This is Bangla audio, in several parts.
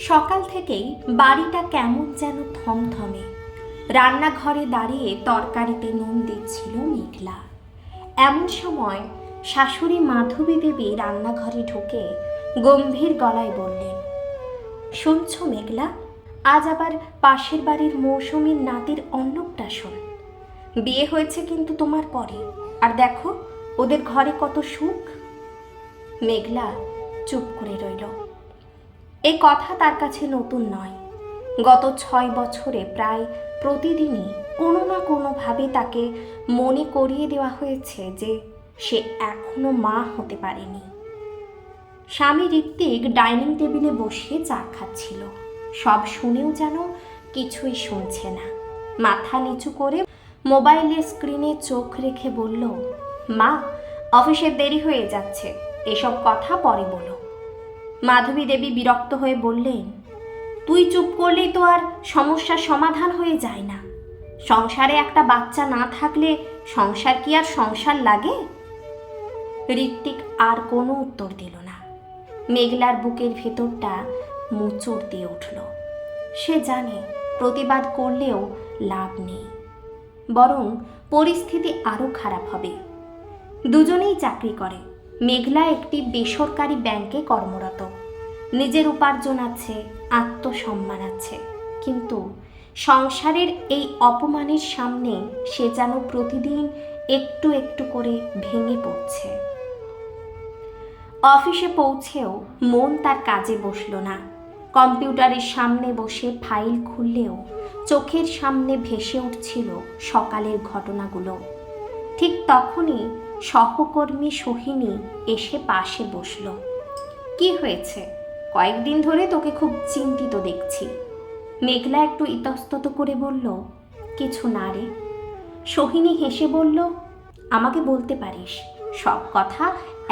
সকাল থেকেই বাড়িটা কেমন যেন থমথমে। রান্নাঘরে দাঁড়িয়ে তরকারিতে নুন দিচ্ছিল মেঘলা। এমন সময় শাশুড়ি মাধবী দেবী রান্নাঘরে ঢুকে গম্ভীর গলায় বললেন, শুনছো মেঘলা, আজ আবার পাশের বাড়ির মৌসুমীর নাতির অন্নপ্রাশন। বিয়ে হয়েছে কিন্তু তোমার পরে, আর দেখো ওদের ঘরে কত সুখ। মেঘলা চুপ করে রইল। এ কথা তার কাছে নতুন নয়। গত 6 বছরে প্রায় প্রতিদিনই কোনো না কোনোভাবে তাকে মনে করিয়ে দেওয়া হয়েছে যে সে এখনো মা হতে পারেনি। স্বামী ঋত্বিক ডাইনিং টেবিলে বসে চা খাচ্ছিল। সব শুনেও যেন কিছুই শুনছে না। মাথা নিচু করে মোবাইলের স্ক্রিনে চোখ রেখে বলল, মা, অফিসের দেরি হয়ে যাচ্ছে, এসব কথা পরে বলো। মাধবী দেবী বিরক্ত হয়ে বললেন, তুই চুপ করলেই তো আর সমস্যার সমাধান হয়ে যায় না। সংসারে একটা বাচ্চা না থাকলে সংসার কি আর সংসার লাগে? ঋত্বিক আর কোনো উত্তর দিল না। মেঘলার বুকের ভেতরটা মোচড় দিয়ে উঠল। সে জানে প্রতিবাদ করলেও লাভ নেই, বরং পরিস্থিতি আরও খারাপ হবে। দুজনেই চাকরি করে। মেঘলা একটি বেসরকারি ব্যাংকে কর্মরত। নিজের উপার্জন আছে, আত্মসম্মান আছে, কিন্তু সংসারের এই অপমানের সামনে সে যেন প্রতিদিন একটু একটু করে ভেঙে পড়ছে। অফিসে পৌঁছেও মন তার কাজে বসল না। কম্পিউটারের সামনে বসে ফাইল খুললেও চোখের সামনে ভেসে উঠছিল সকালের ঘটনাগুলো। ঠিক তখনই সহকর্মী সোহিনী এসে পাশে বসল। কি হয়েছে? কয়েকদিন ধরে তোকে খুব চিন্তিত দেখছি। মেঘলা একটু ইতস্তত করে বলল, কিছু না রে। সোহিনী হেসে বলল, আমাকে বলতে পারিস, সব কথা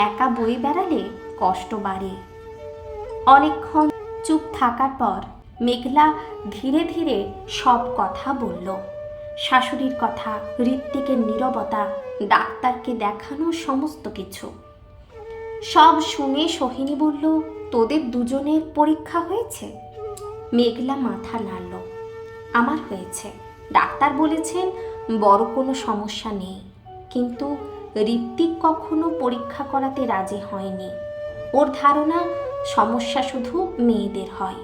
একা বয়ে বেড়ালে কষ্ট বাড়ে। অনেকক্ষণ চুপ থাকার পর মেঘলা ধীরে ধীরে সব কথা বলল। শাশুড়ির কথা, ঋত্বিকের নীরবতা, ডাক্তারকে দেখানো, সমস্ত কিছু। সব শুনে সোহিনী বলল, তোদের দুজনের পরীক্ষা হয়েছে? মেঘলা মাথা নাড়ল। আমার হয়েছে। ডাক্তার বলেছেন বড় কোনো সমস্যা নেই, কিন্তু ঋত্বিক কখনো পরীক্ষা করাতে রাজি হয়নি। ওর ধারণা সমস্যা শুধু মেয়েদের হয়।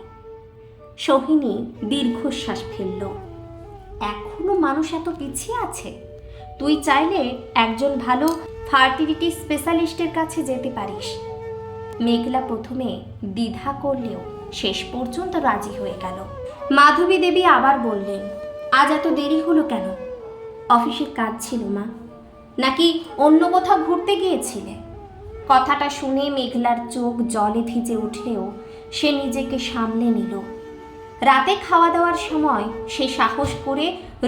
সোহিনী দীর্ঘশ্বাস ফেলল। এখনো মানুষ এত পিছিয়ে আছে? তুই চাইলে একজন ভালো ফার্টিলিটি স্পেশালিস্টের কাছে যেতে পারিস। মেঘলা প্রথমে দ্বিধা করলেও শেষ পর্যন্ত রাজি হয়ে গেল। মাধবী দেবী আবার বললেন, আজ এত দেরি হলো কেন? অফিসের কাজ ছিল মা। নাকি অন্য কোথাও ঘুরতে গিয়েছিলে? কথাটা শুনে মেঘলার চোখ জলে ভিজে উঠলেও সে নিজেকে সামলে নিল। রাতে খাওয়া দাওয়ার সময় সে সাহস করে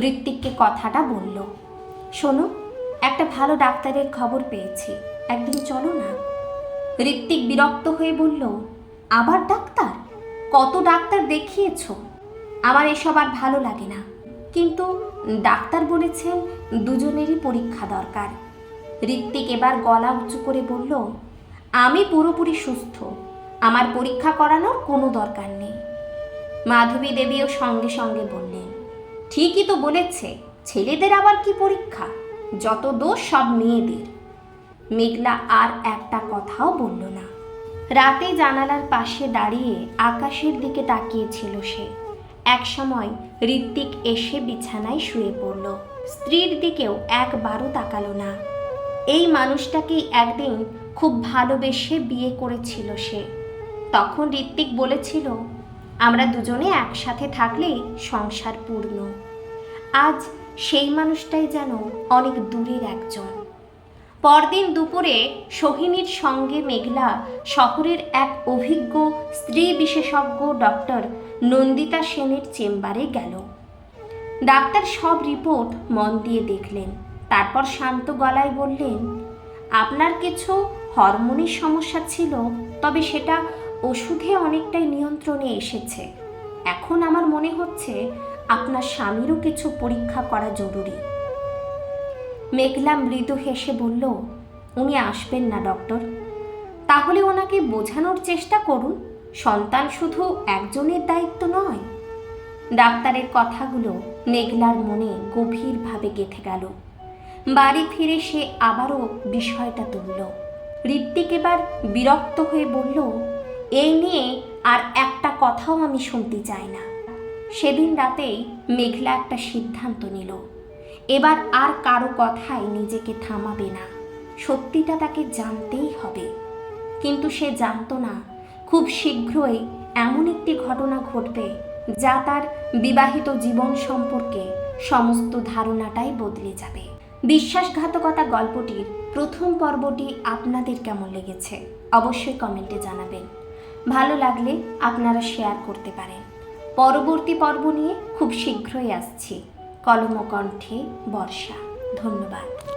ঋত্বিককে কথাটা বলল, শোনো, একটা ভালো ডাক্তারের খবর পেয়েছি, একদিন চলো না। ঋত্বিক বিরক্ত হয়ে বলল, আবার ডাক্তার? কত ডাক্তার দেখিয়েছ? আমার এসব আর ভালো লাগে না। কিন্তু ডাক্তার বলেছেন দুজনেরই পরীক্ষা দরকার। ঋত্বিক এবার গলা উঁচু করে বলল, আমি পুরোপুরি সুস্থ, আমার পরীক্ষা করানোর কোনো দরকার নেই। মাধবী দেবীও সঙ্গে সঙ্গে বললেন, ঠিকই তো বলেছে, ছেলেদের আবার কি পরীক্ষা? যত দোষ সব মেয়েদের। মেঘলা আর একটা কথাও বলল না। রাতে জানালার পাশে দাঁড়িয়ে আকাশের দিকে তাকিয়েছিল সে। একসময় ঋত্বিক এসে বিছানায় শুয়ে পড়ল। স্ত্রীর দিকেও একবারও তাকালো না। এই মানুষটাকেই একদিন খুব ভালোবেসে বিয়ে করেছিল সে। তখন ঋত্বিক বলেছিল, আমরা দুজনে একসাথে থাকলেই সংসার পূর্ণ। আজ সেই মানুষটাই যেন অনেক দূরের একজন। পরদিন দুপুরে সোহিনীর সঙ্গে মেঘলা শহরের এক অভিজ্ঞ স্ত্রী বিশেষজ্ঞ ডক্টর নন্দিতা সেনের চেম্বারে গেল। ডাক্তার সব রিপোর্ট মন দিয়ে দেখলেন। তারপর শান্ত গলায় বললেন, আপনার কিছু হরমোনের সমস্যা ছিল, তবে সেটা ওষুধে অনেকটাই নিয়ন্ত্রণে এসেছে। এখন আমার মনে হচ্ছে আপনার স্বামীরও কিছু পরীক্ষা করা জরুরি। মেঘলা মৃদু হেসে বলল, উনি আসবেন না ডক্টর। তাহলে ওনাকে বোঝানোর চেষ্টা করুন। সন্তান শুধু একজনের দায়িত্ব নয়। ডাক্তারের কথাগুলো মেঘলার মনে গভীরভাবে গেঁথে গেল। বাড়ি ফিরে সে আবারও বিষয়টা তুলল। ঋত্বিক এবার বিরক্ত হয়ে বলল, এই নিয়ে আর একটা কথাও আমি শুনতে চাই না। সেদিন রাতেই মেঘলা একটা সিদ্ধান্ত নিল, এবার আর কারো কথায় নিজেকে থামাবে না। সত্যিটা তাকে জানতেই হবে। কিন্তু সে জানতো না খুব শীঘ্রই এমন একটি ঘটনা ঘটবে যা তার বিবাহিত জীবন সম্পর্কে সমস্ত ধারণাটাই বদলে যাবে। বিশ্বাসঘাতকতা গল্পটির প্রথম পর্বটি আপনাদের কেমন লেগেছে অবশ্যই কমেন্টে জানাবেন। ভালো লাগলে আপনারা শেয়ার করতে পারেন। পরবর্তী পর্ব নিয়ে খুব শীঘ্রই আসছি। কলম ও কণ্ঠে বর্ষা। ধন্যবাদ।